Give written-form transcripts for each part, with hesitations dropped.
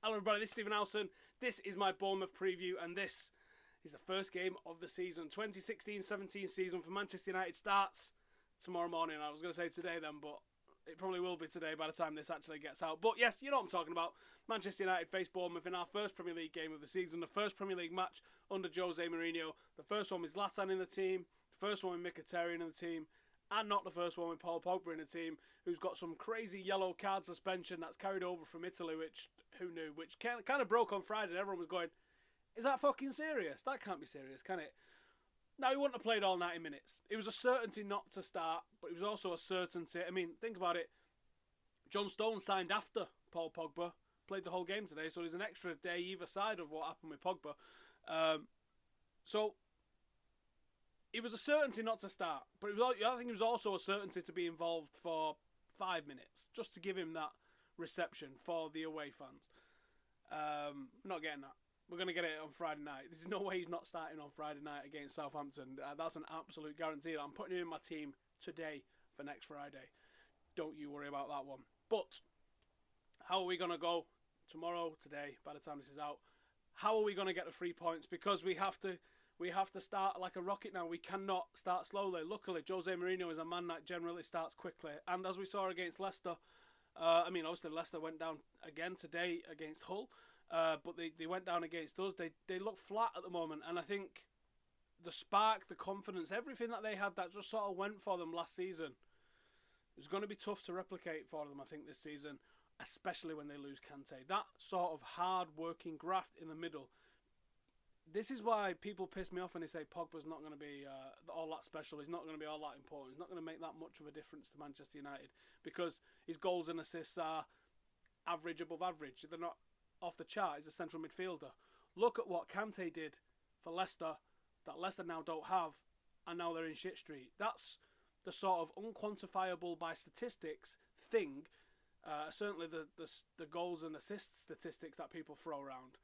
Hello everybody, this is Stephen Howson. This is my Bournemouth preview, and this is the first game of the season. 2016-17 season for Manchester United starts tomorrow morning. I was going to say today then, but it probably will be today by the time this actually gets out. But yes, you know what I'm talking about. Manchester United face Bournemouth in our first Premier League game of the season, the first Premier League match under Jose Mourinho. The first one with Zlatan in the team, the first one with Mkhitaryan in the team, and not the first one with Paul Pogba in the team, who's got some crazy yellow card suspension that's carried over from Italy, which, who knew, which kind of broke on Friday, and everyone was going, is that fucking serious? That can't be serious, can it? Now, he wouldn't have played all 90 minutes. It was a certainty not to start, but it was also a certainty. I mean, think about it. John Stones signed after Paul Pogba, played the whole game today, so there's an extra day either side of what happened with Pogba. So it was a certainty not to start, but I think it was also a certainty to be involved for 5 minutes, just to give him that reception for the away fans. Not getting that. We're going to get it on Friday night. There's no way he's not starting on Friday night against Southampton. That's an absolute guarantee. I'm putting him in my team today for next Friday. Don't you worry about that one. But how are we going to go tomorrow, today, by the time this is out? How are we going to get the 3 points? Because we have to start like a rocket now. We cannot start slowly. Luckily, Jose Mourinho is a man that generally starts quickly. And as we saw against Leicester, obviously Leicester went down again today against Hull. But they went down against us. They look flat at the moment. And I think the spark, the confidence, everything that they had that just sort of went for them last season, it was going to be tough to replicate for them, I think, this season, especially when they lose Kante. That sort of hard-working graft in the middle. This is why people piss me off when they say Pogba's not going to be all that special. He's not going to be all that important. He's not going to make that much of a difference to Manchester United because his goals and assists are average above average. They're not off the chart. He's a central midfielder. Look at what Kante did for Leicester that Leicester now don't have, and now they're in shit street. That's the sort of unquantifiable by statistics thing. Certainly the goals and assists statistics that people throw around,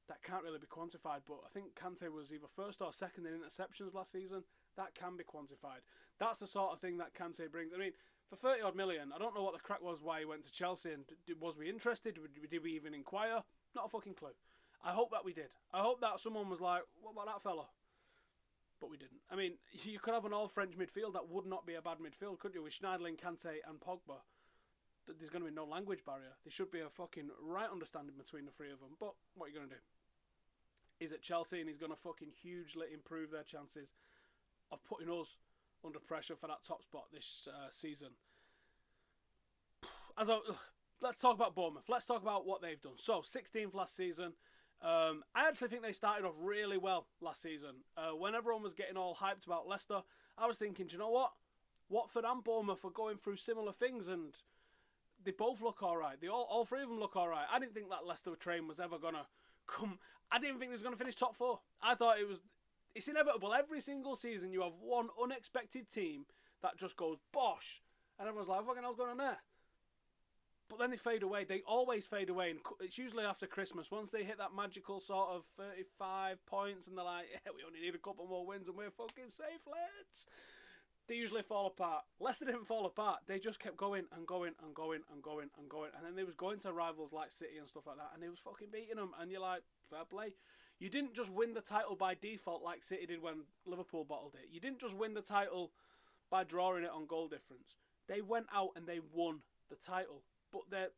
that can't really be quantified, but I think Kante was either first or second in interceptions last season. That can be quantified. That's the sort of thing that Kante brings. I mean, for 30 odd million, I don't know what the crack was why he went to Chelsea, and was we interested? Did we even inquire? Not a fucking clue. I hope that we did. I hope that someone was like, what about that fella? But we didn't. I mean, you could have an all-French midfield that would not be a bad midfield, could you? With Schneiderlin, Kante and Pogba. There's going to be no language barrier. There should be a fucking right understanding between the three of them. But what are you going to do? He's at Chelsea and he's going to fucking hugely improve their chances of putting us under pressure for that top spot this season. Let's talk about Bournemouth. Let's talk about what they've done. So, 16th last season. I actually think they started off really well last season. When everyone was getting all hyped about Leicester, I was thinking, do you know what? Watford and Bournemouth are going through similar things, and they both look alright. All three of them look alright. I didn't think that Leicester train was ever going to come. I didn't think it was going to finish top four. I thought it's inevitable. Every single season you have one unexpected team that just goes bosh, and everyone's like, what fucking hell's going on there? But then they fade away. They always fade away, and it's usually after Christmas. Once they hit that magical sort of 35 points, and they're like, yeah, we only need a couple more wins and we're fucking safe, lads. They usually fall apart. Leicester didn't fall apart. They just kept going and going and going and going and going. And then they was going to rivals like City and stuff like that, and they was fucking beating them. And you're like, fair play. You didn't just win the title by default like City did when Liverpool bottled it. You didn't just win the title by drawing it on goal difference. They went out and they won the title. But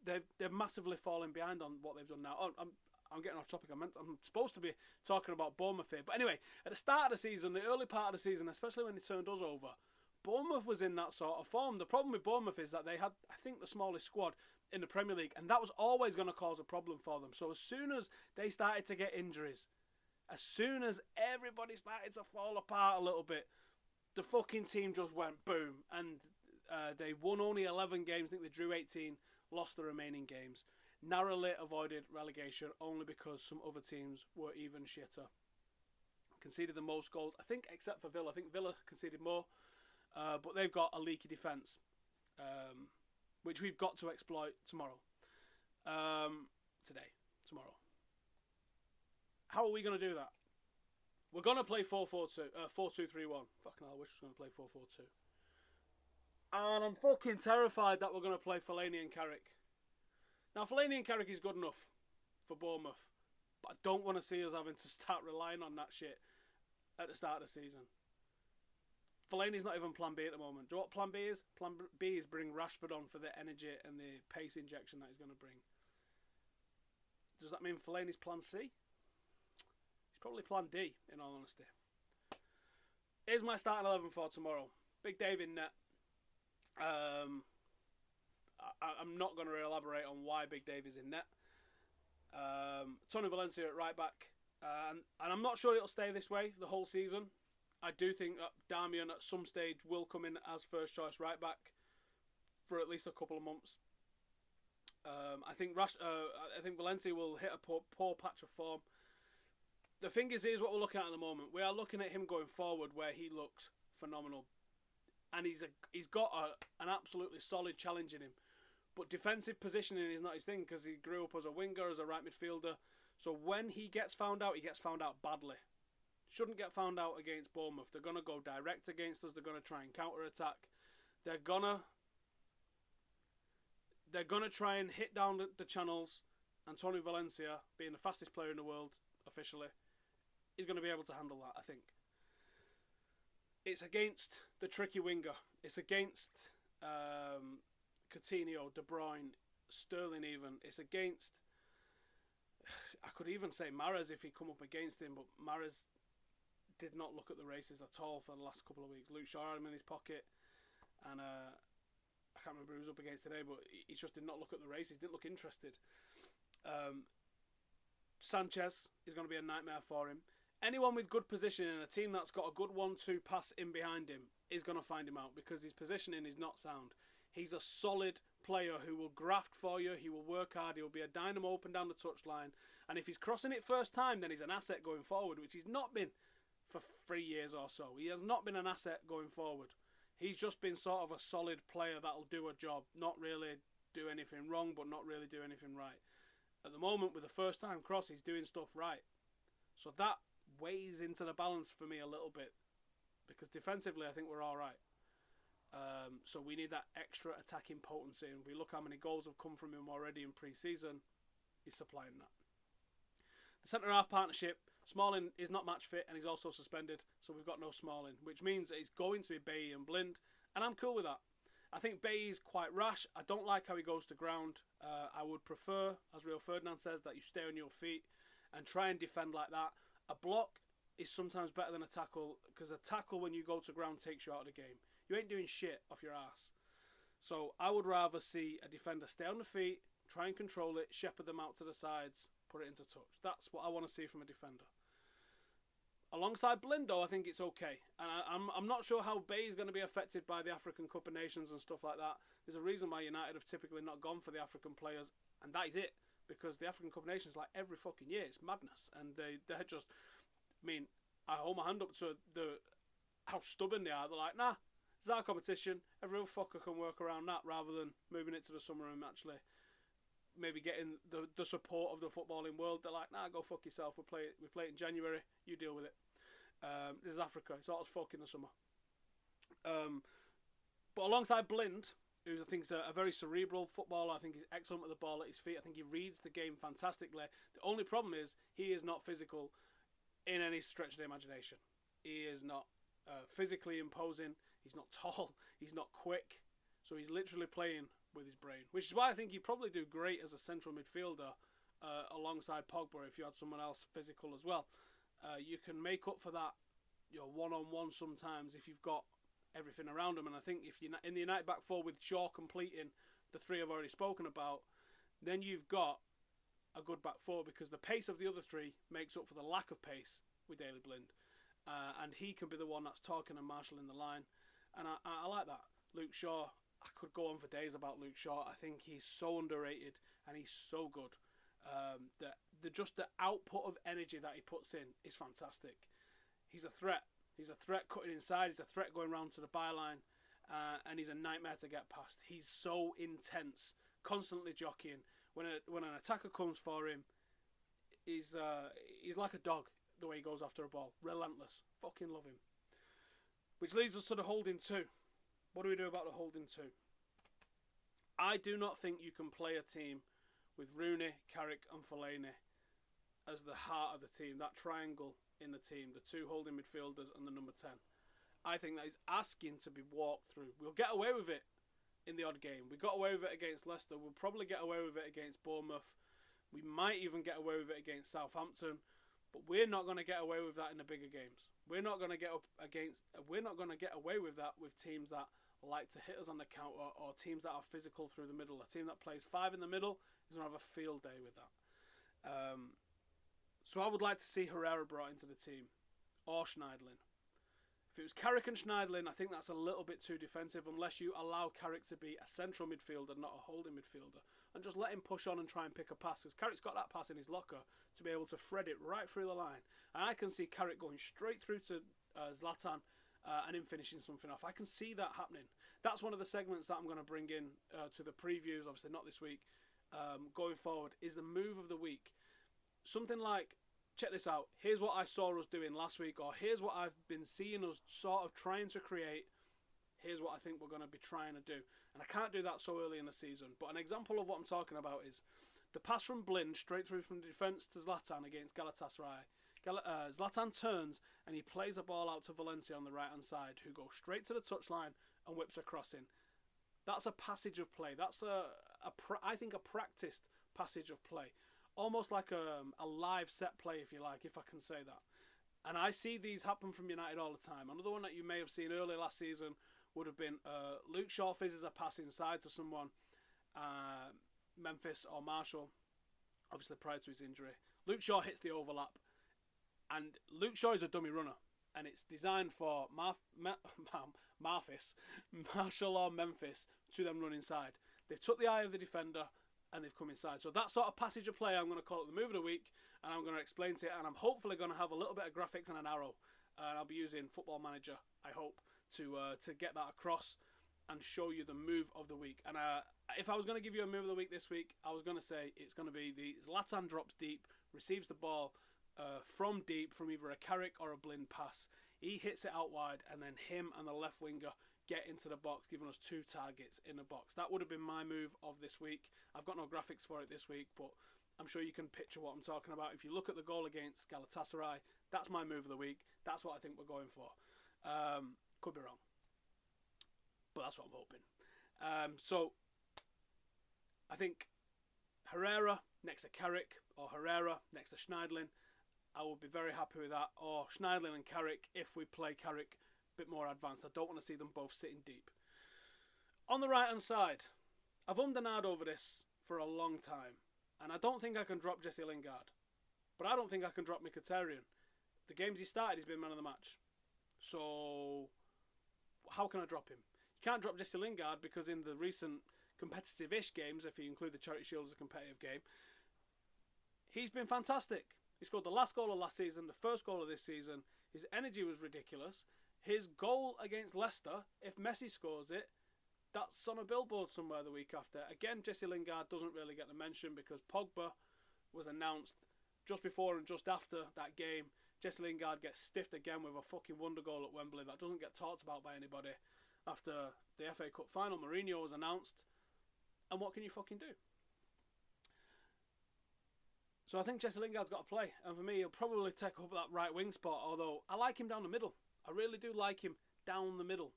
they're massively falling behind on what they've done now. Oh, I'm getting off topic. I'm supposed to be talking about Bournemouth here. But anyway, at the start of the season, the early part of the season, especially when they turned us over, Bournemouth was in that sort of form. The problem with Bournemouth is that they had, I think, the smallest squad in the Premier League, and that was always going to cause a problem for them. So as soon as they started to get injuries, as soon as everybody started to fall apart a little bit, the fucking team just went boom. And they won only 11 games. I think they drew 18, lost the remaining games. Narrowly avoided relegation only because some other teams were even shitter. Conceded the most goals, I think, except for Villa. I think Villa conceded more. But they've got a leaky defence, which we've got to exploit tomorrow. Tomorrow. How are we going to do that? We're going to play 4-4-2, 4-2-3-1. Fucking hell, I wish I was going to play 4-4-2. And I'm fucking terrified that we're going to play Fellini and Carrick. Now, Fellini and Carrick is good enough. for Bournemouth. But I don't want to see us having to start relying on that shit at the start of the season. Fellini's not even plan B at the moment. Do you know what plan B is? Plan B is bring Rashford on for the energy and the pace injection that he's going to bring. Does that mean Fellini's plan C? He's probably plan D, in all honesty. Here's my starting 11 for tomorrow. Big Dave in net. I'm not going to elaborate on why Big Dave is in net. Tony Valencia at right back. And I'm not sure it'll stay this way the whole season. I do think that Darmian at some stage will come in as first choice right back for at least a couple of months. I think Valencia will hit a poor patch of form. The thing is, here's what we're looking at the moment. We are looking at him going forward where he looks phenomenal. And he's got an absolutely solid challenge in him. But defensive positioning is not his thing because he grew up as a winger, as a right midfielder. So when he gets found out badly. Shouldn't get found out against Bournemouth. They're going to go direct against us. They're going to try and counter-attack. They're going to try and hit down the channels. And Tony Valencia, being the fastest player in the world, officially, is going to be able to handle that, I think. It's against the tricky winger. It's against Coutinho, De Bruyne, Sterling even. It's against... I could even say Mahrez if he come up against him, but Mahrez did not look at the races at all for the last couple of weeks. Luke Shaw had him in his pocket, and I can't remember who he was up against today, but he just did not look at the races, didn't look interested. Sanchez is going to be a nightmare for him. Anyone with good positioning in a team that's got a good 1-2 pass in behind him is going to find him out because his positioning is not sound. He's a solid player who will graft for you, he will work hard, he will be a dynamo up and down the touchline, and if he's crossing it first time, then he's an asset going forward, which he's not been for 3 years or so. He has not been an asset going forward. He's just been sort of a solid player that'll do a job, not really do anything wrong, but not really do anything right. At the moment, with the first time cross, he's doing stuff right. So that weighs into the balance for me a little bit, because defensively I think we're all right. So we need that extra attacking potency, and if we look how many goals have come from him already in pre-season, he's supplying that. The centre-half partnership, Smalling is not match fit and he's also suspended, so we've got no Smalling, which means that it's going to be Bailly and Blind, and I'm cool with that. I think Bailly is quite rash. I don't like how he goes to ground. I would prefer, as Rio Ferdinand says, that you stay on your feet and try and defend like that. A block is sometimes better than a tackle, because a tackle when you go to ground takes you out of the game. You ain't doing shit off your ass. So I would rather see a defender stay on the feet, try and control it, shepherd them out to the sides, put it into touch. That's what I want to see from a defender. Alongside Blindo, I think it's okay. And I'm not sure how Bay is going to be affected by the African Cup of Nations and stuff like that. There's a reason why United have typically not gone for the African players, and that is it. Because the African Cup of Nations, like every fucking year, it's madness. And they're just... I mean, I hold my hand up to how stubborn they are. They're like, nah, it's our competition. Every other fucker can work around that, rather than moving it to the summer and actually maybe getting the support of the footballing world. They're like, nah, go fuck yourself. We play it in January. You deal with it. This is Africa. It's all as fuck in the summer. But alongside Blind, who I think is a very cerebral footballer, I think he's excellent with the ball at his feet. I think he reads the game fantastically. The only problem is he is not physical in any stretch of the imagination. He is not physically imposing. He's not tall. He's not quick. So he's literally playing with his brain, which is why I think he'd probably do great as a central midfielder alongside Pogba if you had someone else physical as well. You can make up for that, one-on-one sometimes if you've got everything around him. And I think if you're in the United back four with Shaw completing the three I've already spoken about, then you've got a good back four, because the pace of the other three makes up for the lack of pace with Daley Blind. And he can be the one that's talking and marshalling the line. And I like that. Luke Shaw, I could go on for days about Luke Shaw. I think he's so underrated and he's so good. Just the output of energy that he puts in is fantastic. He's a threat. He's a threat cutting inside. He's a threat going round to the byline. And he's a nightmare to get past. He's so intense, constantly jockeying. When an attacker comes for him, he's like a dog, the way he goes after a ball. Relentless. Fucking love him. Which leads us to the holding two. What do we do about the holding two? I do not think you can play a team with Rooney, Carrick and Fellini as the heart of the team, that triangle in the team, the two holding midfielders and the number 10. I think that is asking to be walked through. We'll get away with it in the odd game. We got away with it against Leicester. We'll probably get away with it against Bournemouth. We might even get away with it against Southampton. But we're not going to get away with that in the bigger games. We're not going to get away with that with teams that like to hit us on the counter, or teams that are physical through the middle. A team that plays 5 in the middle is going to have a field day with that. So I would like to see Herrera brought into the team, or Schneiderlin. If it was Carrick and Schneiderlin, I think that's a little bit too defensive, unless you allow Carrick to be a central midfielder, not a holding midfielder, and just let him push on and try and pick a pass, because Carrick's got that pass in his locker to be able to thread it right through the line. And I can see Carrick going straight through to Zlatan and him finishing something off. I can see that happening. That's one of the segments that I'm going to bring in to the previews, obviously not this week, going forward, is the move of the week. Something like, check this out, here's what I saw us doing last week, or here's what I've been seeing us sort of trying to create, here's what I think we're going to be trying to do. And I can't do that so early in the season, but an example of what I'm talking about is the pass from Blind straight through from the defence to Zlatan against Galatasaray. Zlatan turns and he plays a ball out to Valencia on the right hand side, who goes straight to the touchline and whips a cross in. That's a passage of play. That's I think a practiced passage of play. Almost like a live set play, if you like, if I can say that. And I see these happen from United all the time. Another one that you may have seen earlier last season would have been Luke Shaw fizzes a pass inside to someone, Memphis or Marshall, obviously prior to his injury. Luke Shaw hits the overlap, and Luke Shaw is a dummy runner, and it's designed for Marshall or Memphis to then run inside. They've took the eye of the defender and they've come inside. So that sort of passage of play, I'm going to call it the move of the week, and I'm going to explain to it, and I'm hopefully going to have a little bit of graphics and an arrow, and I'll be using Football Manager, I hope, to get that across and show you the move of the week. And if I was going to give you a move of the week this week, I was going to say it's going to be the Zlatan drops deep, receives the ball from deep from either a Carrick or a Blind pass. He hits it out wide, and then him and the left winger get into the box, giving us 2 targets in the box. That would have been my move of this week. I've got no graphics for it this week, but I'm sure you can picture what I'm talking about. If you look at the goal against Galatasaray, that's my move of the week. That's what I think we're going for. Could be wrong, but that's what I'm hoping. So I think Herrera next to Carrick, or Herrera next to Schneiderlin, I would be very happy with that. Or Schneiderlin and Carrick if we play Carrick bit more advanced. I don't want to see them both sitting deep. On the right hand side, I've ummed and ahed over this for a long time, and I don't think I can drop Jesse Lingard, but I don't think I can drop Mkhitaryan. The games he started, he's been man of the match, so how can I drop him? You can't drop Jesse Lingard because in the recent competitive-ish games, if you include the Charity Shield as a competitive game, he's been fantastic. He scored the last goal of last season, the first goal of this season. His energy was ridiculous. His goal against Leicester, if Messi scores it, that's on a billboard somewhere the week after. Again, Jesse Lingard doesn't really get the mention because Pogba was announced just before and just after that game. Jesse Lingard gets stiffed again with a fucking wonder goal at Wembley that doesn't get talked about by anybody. After the FA Cup final, Mourinho was announced. And what can you fucking do? So I think Jesse Lingard's got to play. And for me, he'll probably take up that right wing spot. Although, I like him down the middle. I really do like him down the middle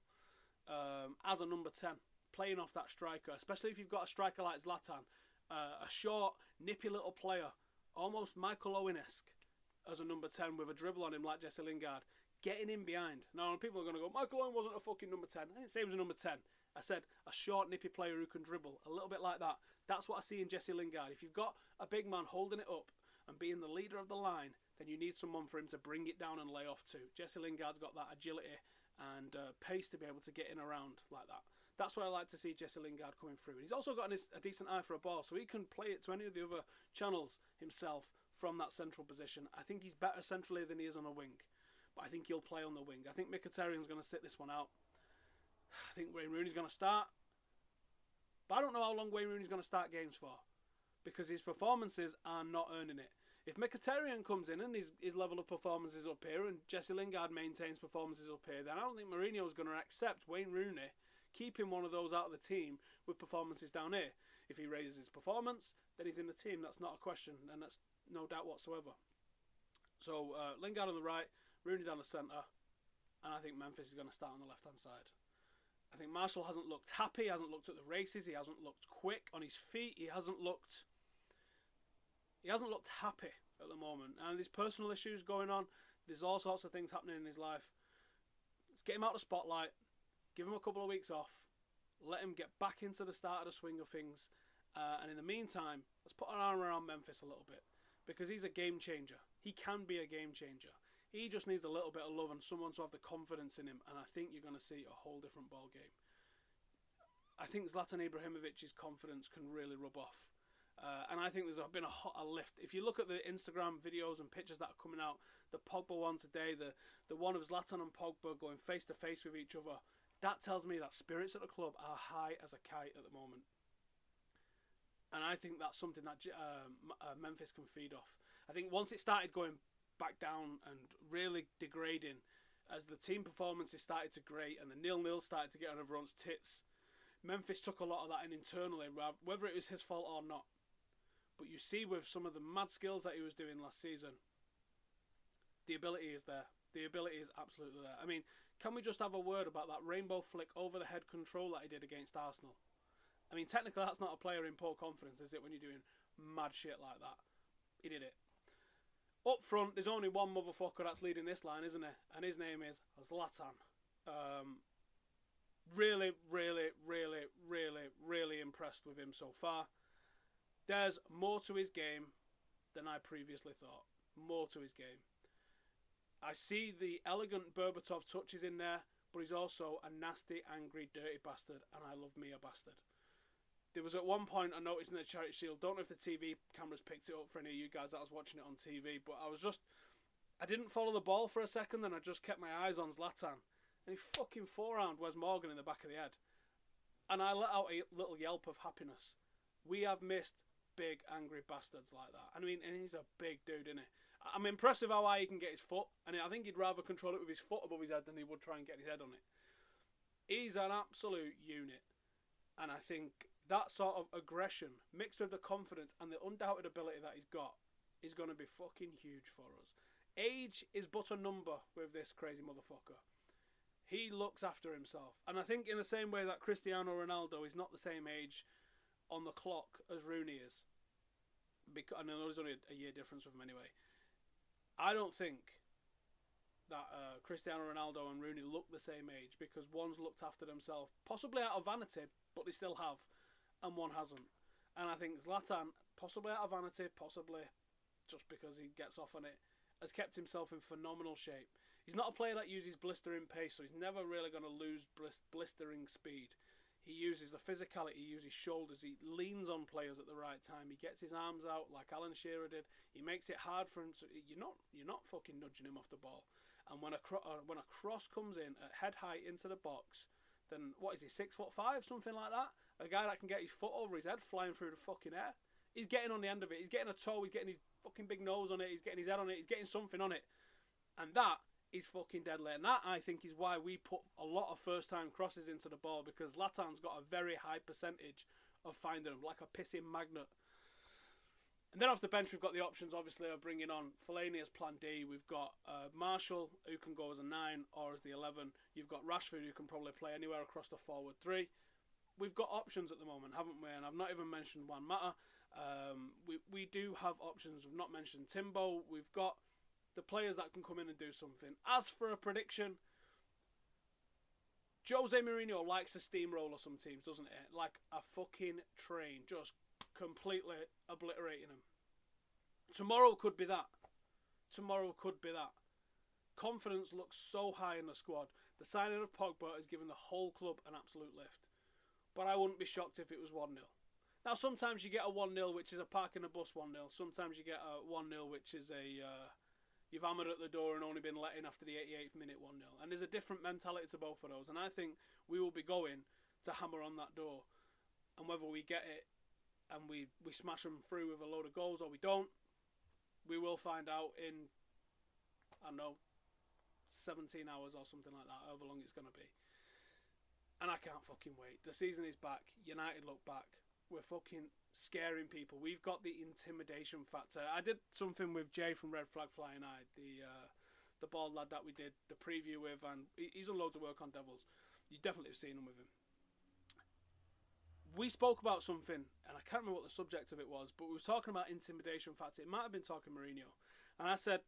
as a number 10, playing off that striker, especially if you've got a striker like Zlatan, a short, nippy little player, almost Michael Owen-esque as a number 10 with a dribble on him like Jesse Lingard, getting in behind. Now, people are going to go, Michael Owen wasn't a fucking number 10. I didn't say he was a number 10. I said a short, nippy player who can dribble, a little bit like that. That's what I see in Jesse Lingard. If you've got a big man holding it up and being the leader of the line, then you need someone for him to bring it down and lay off to. Jesse Lingard's got that agility and pace to be able to get in around like that. That's what I like to see Jesse Lingard coming through. He's also got a decent eye for a ball, so he can play it to any of the other channels himself from that central position. I think he's better centrally than he is on a wing, but I think he'll play on the wing. I think Mkhitaryan's going to sit this one out. I think Wayne Rooney's going to start, but I don't know how long Wayne Rooney's going to start games for because his performances are not earning it. If Mkhitaryan comes in and his level of performance is up here and Jesse Lingard maintains performances up here, then I don't think Mourinho is going to accept Wayne Rooney keeping one of those out of the team with performances down here. If he raises his performance, then he's in the team. That's not a question, and that's no doubt whatsoever. So Lingard on the right, Rooney down the centre, and I think Memphis is going to start on the left-hand side. I think Marshall hasn't looked happy, hasn't looked at the races, he hasn't looked quick on his feet, he hasn't looked happy at the moment. And there's personal issues going on, there's all sorts of things happening in his life. Let's get him out of the spotlight, give him a couple of weeks off, let him get back into the start of the swing of things, and in the meantime, let's put our arm around Memphis a little bit, because he's a game changer. He can be a game changer. He just needs a little bit of love and someone to have the confidence in him, and I think you're going to see a whole different ball game. I think Zlatan Ibrahimovic's confidence can really rub off, and I think there's been a lift. If you look at the Instagram videos and pictures that are coming out, the Pogba one today, the one of Zlatan and Pogba going face to face with each other, that tells me that spirits at the club are high as a kite at the moment, and I think that's something that Memphis can feed off. I think once it started going back down and really degrading, as the team performances started to grate and the 0-0 started to get on everyone's tits, Memphis took a lot of that in internally, whether it was his fault or not. But you see with some of the mad skills that he was doing last season, the ability is there. The ability is absolutely there. I mean, can we just have a word about that rainbow flick over the head control that he did against Arsenal? I mean, technically that's not a player in poor confidence, is it, when you're doing mad shit like that? He did it. Up front, there's only one motherfucker that's leading this line, isn't it? And his name is Zlatan. Really impressed with him so far. There's more to his game than I previously thought. More to his game. I see the elegant Berbatov touches in there, but he's also a nasty, angry, dirty bastard, and I love me a bastard. There was at one point I noticed in the Charity Shield, don't know if the TV cameras picked it up for any of you guys that was watching it on TV, but I didn't follow the ball for a second, and I just kept my eyes on Zlatan, and he fucking forearmed Wes Morgan in the back of the head, and I let out a little yelp of happiness. We have missed big, angry bastards like that. I mean, and he's a big dude, isn't he? I'm impressed with how high he can get his foot, and I think he'd rather control it with his foot above his head than he would try and get his head on it. He's an absolute unit, and I think that sort of aggression mixed with the confidence and the undoubted ability that he's got is going to be fucking huge for us. Age is but a number with this crazy motherfucker. He looks after himself, and I think in the same way that Cristiano Ronaldo is not the same age on the clock as Rooney is, because I know there's only a year difference with him anyway. I don't think that Cristiano Ronaldo and Rooney look the same age, because one's looked after themselves, possibly out of vanity, but they still have, and one hasn't. And I think Zlatan, possibly out of vanity, possibly just because he gets off on it, has kept himself in phenomenal shape. He's not a player that uses blistering pace, so he's never really going to lose blistering speed. He uses the physicality, he uses shoulders, he leans on players at the right time, he gets his arms out like Alan Shearer did, he makes it hard for him, so you're not fucking nudging him off the ball. And when a cross comes in at head height into the box, then what is he, 6'5", something like that? A guy that can get his foot over his head flying through the fucking air. He's getting on the end of it, he's getting a toe, he's getting his fucking big nose on it, he's getting his head on it, he's getting something on it. And that is fucking deadly. And that, I think, is why we put a lot of first-time crosses into the ball, because Zlatan's got a very high percentage of finding them, like a pissing magnet. And then off the bench, we've got the options, obviously, of bringing on Fellini as plan D. We've got Marshall, who can go as a 9 or as the 11. You've got Rashford, who can probably play anywhere across the forward 3. We've got options at the moment, haven't we? And I've not even mentioned Juan Mata. We do have options. We've not mentioned Timbo. We've got the players that can come in and do something. As for a prediction, Jose Mourinho likes to steamroller some teams, doesn't it? Like a fucking train, just completely obliterating them. Tomorrow could be that. Tomorrow could be that. Confidence looks so high in the squad. The signing of Pogba has given the whole club an absolute lift. But I wouldn't be shocked if it was 1-0. Now, sometimes you get a 1-0, which is a park in the bus 1-0. Sometimes you get a 1-0, which is a... you've hammered at the door and only been let in after the 88th minute 1-0. And there's a different mentality to both of those. And I think we will be going to hammer on that door. And whether we get it and we smash them through with a load of goals or we don't, we will find out in, I don't know, 17 hours or something like that, however long it's going to be. And I can't fucking wait. The season is back. United look back. we're fucking scaring people. We've got the intimidation factor. I did something with Jay from Red Flag Flying Eye, the bald lad that we did the preview with, and he's done loads of work on Devils. You definitely have seen him with him. We spoke about something, and I can't remember what the subject of it was, but we were talking about intimidation factor. It might have been talking Mourinho. And I said,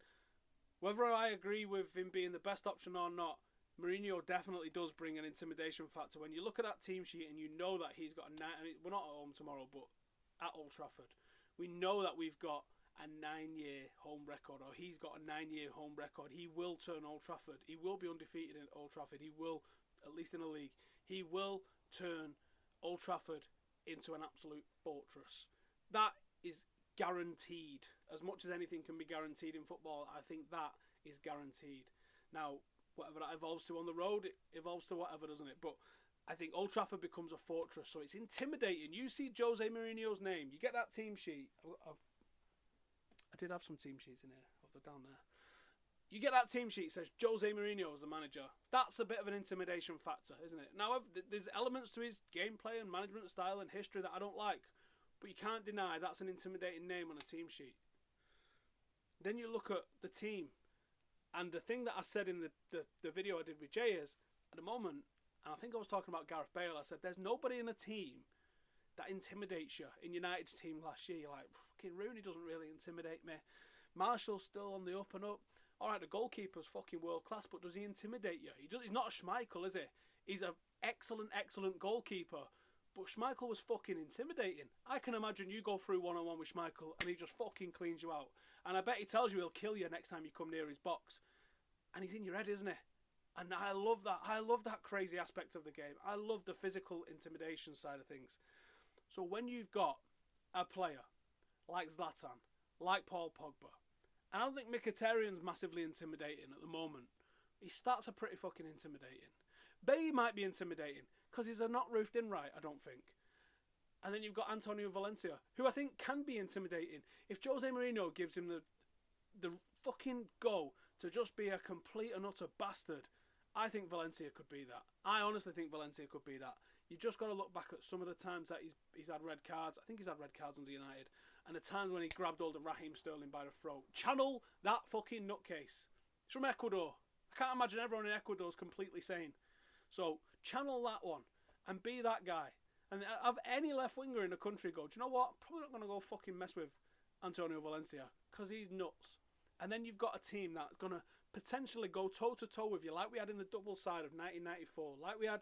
whether I agree with him being the best option or not, Mourinho definitely does bring an intimidation factor. When you look at that team sheet and you know that he's got we're not at home tomorrow, but at Old Trafford, we know that we've got a 9-year home record, or he's got a 9-year home record. He will turn Old Trafford. He will be undefeated in Old Trafford. He will, at least in the league, he will turn Old Trafford into an absolute fortress. That is guaranteed. As much as anything can be guaranteed in football, I think that is guaranteed. Now, whatever that evolves to on the road, it evolves to whatever, doesn't it? But I think Old Trafford becomes a fortress, so it's intimidating. You see Jose Mourinho's name, you get that team sheet. I did have some team sheets in here. They're down there. You get that team sheet, says Jose Mourinho as the manager. That's a bit of an intimidation factor, isn't it? Now, there's elements to his gameplay and management style and history that I don't like, but you can't deny that's an intimidating name on a team sheet. Then you look at the team, and the thing that I said in the video I did with Jay is, at the moment, and I think I was talking about Gareth Bale, I said there's nobody in a team that intimidates you. In United's team last year, you're like, fucking Rooney doesn't really intimidate me. Marshall's still on the up and up. Alright, the goalkeeper's fucking world class, but does he intimidate you? He's not a Schmeichel, is he? He's an excellent goalkeeper. But Schmeichel was fucking intimidating. I can imagine you go through one-on-one with Schmeichel and he just fucking cleans you out. And I bet he tells you he'll kill you next time you come near his box. And he's in your head, isn't he? And I love that. I love that crazy aspect of the game. I love the physical intimidation side of things. So when you've got a player like Zlatan, like Paul Pogba, and I don't think Mkhitaryan's massively intimidating at the moment. His stats are pretty fucking intimidating. Bailly might be intimidating because he's not roofed in right, I don't think. And then you've got Antonio Valencia, who I think can be intimidating. If Jose Mourinho gives him the fucking go to just be a complete and utter bastard, I think Valencia could be that. I honestly think Valencia could be that. You just got to look back at some of the times that he's had red cards. I think he's had red cards under United. And the times when he grabbed hold of Raheem Sterling by the throat. Channel that fucking nutcase. It's from Ecuador. I can't imagine everyone in Ecuador is completely sane. So, channel that one. And be that guy. And have any left winger in the country go, do you know what? I'm probably not going to go fucking mess with Antonio Valencia. Because he's nuts. And then you've got a team that's going to potentially go toe-to-toe with you. Like we had in the double side of 1994. Like we had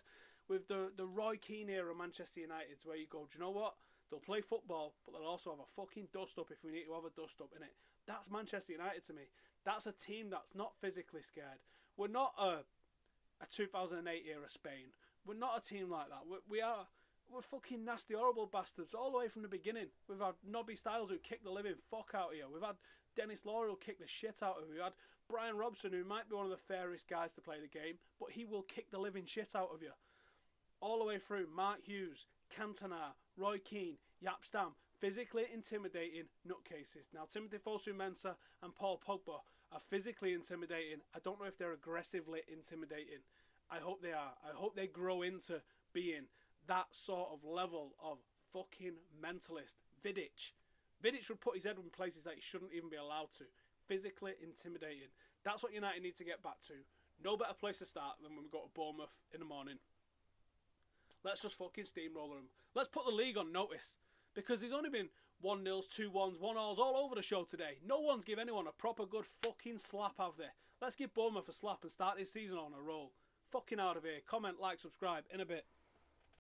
with the Roy Keane era Manchester United. Where you go, do you know what? They'll play football, but they'll also have a fucking dust-up if we need to have a dust-up in it. That's Manchester United to me. That's a team that's not physically scared. We're not a 2008 era Spain. We're not a team like that. We're fucking nasty, horrible bastards all the way from the beginning. We've had Nobby Styles who kicked the living fuck out of you. We've had Dennis Law who'll kick the shit out of you. We've had Brian Robson who might be one of the fairest guys to play the game, but he will kick the living shit out of you. All the way through, Mark Hughes, Cantona, Roy Keane, Jaap Stam, physically intimidating nutcases. Now, Timothy Fosu-Mensah and Paul Pogba are physically intimidating. I don't know if they're aggressively intimidating. I hope they are. I hope they grow into being that sort of level of fucking mentalist. Vidic would put his head in places that he shouldn't even be allowed to. Physically intimidating. That's what United need to get back to. No better place to start than when we go to Bournemouth in the morning. Let's just fucking steamroller them. Let's put the league on notice. Because there's only been 1-0s, 2-1s, 1-0s all over the show today. No one's give anyone a proper good fucking slap, have they? Let's give Bournemouth a slap and start this season on a roll. Fucking out of here. Comment, like, subscribe. In a bit.